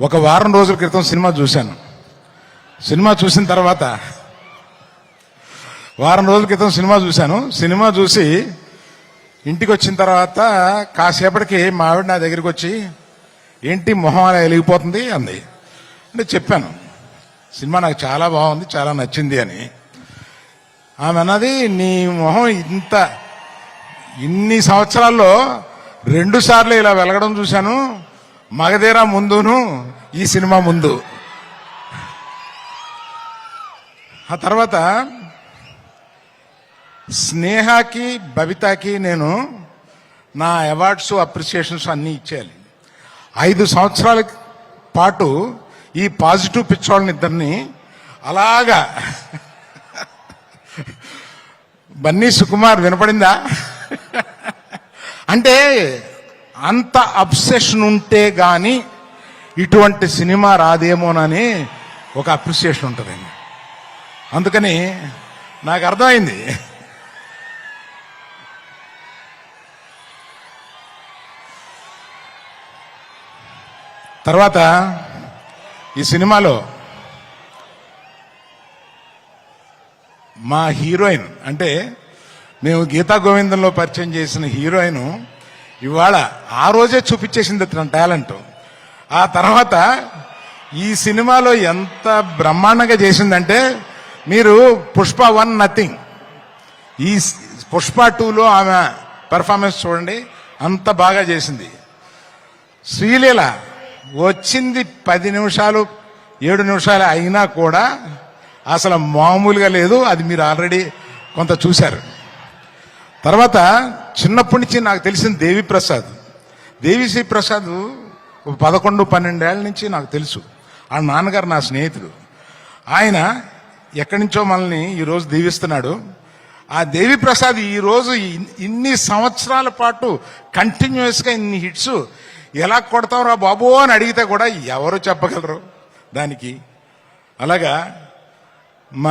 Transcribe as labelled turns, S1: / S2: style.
S1: ఒక వారం రోజుల క్రితం సినిమా చూశాను. సినిమా చూసిన తర్వాత వారం రోజుల క్రితం సినిమా చూసి ఇంటికి వచ్చిన తర్వాత కాసేపటికి మా ఆవిడ నా దగ్గరికి వచ్చి, ఏంటి మొహం అలా వెలిగిపోతుంది అంది. అంటే చెప్పాను, సినిమా నాకు చాలా బాగుంది, చాలా నచ్చింది అని. ఆమె అన్నది, నీ మొహం ఇన్ని సంవత్సరాల్లో 2 సార్లు ఇలా వెలగడం చూశాను, మగధీర ముందును ఈ సినిమా ముందు. ఆ తర్వాత స్నేహకి బబితాకి నేను నా అవార్డ్స్ అప్రిసియేషన్స్ అన్నీ ఇచ్చేయాలి. 5 సంవత్సరాల పాటు ఈ పాజిటివ్ పిచ్చోళ్ళని ఇద్దరిని అలాగా బన్నీ సుకుమార్ వినపడిందా అంటే అంత అబ్సెషన్ ఉంటే గాని ఇటువంటి సినిమా రాదేమోనని ఒక అప్రిసియేషన్ ఉంటుందండి. అందుకని నాకు అర్థమైంది. తర్వాత ఈ సినిమాలో మా హీరోయిన్, అంటే మేము గీతా గోవిందంలో పరిచయం చేసిన హీరోయిన్ ఇవాళ ఆ రోజే చూపించేసింది తన టాలెంట్. ఆ తర్వాత ఈ సినిమాలో ఎంత బ్రహ్మాండంగా చేసిందంటే, మీరు పుష్ప 1 నథింగ్, ఈ పుష్ప 2లో ఆమె పెర్ఫార్మెన్స్ చూడండి, అంత బాగా చేసింది. శ్రీలీల వచ్చింది 10 నిమిషాలు 7 నిమిషాలు అయినా కూడా అసలు మామూలుగా లేదు. అది మీరు ఆల్రెడీ కొంత చూశారు. తర్వాత చిన్నప్పటి నుంచి నాకు తెలిసిన దేవిశ్రీ ప్రసాద్ 11-12 ఏళ్ల నుంచి నాకు తెలుసు. ఆ నాన్నగారు నా స్నేహితుడు. ఆయన ఎక్కడి నుంచో మనల్ని ఈరోజు దీవిస్తున్నాడు. ఆ దేవి ప్రసాద్ ఈరోజు ఇన్ని సంవత్సరాల పాటు కంటిన్యూస్గా ఇన్ని హిట్స్ ఎలా కొడతావురా బాబు అని అడిగితే కూడా ఎవరు చెప్పగలరు దానికి. అలాగా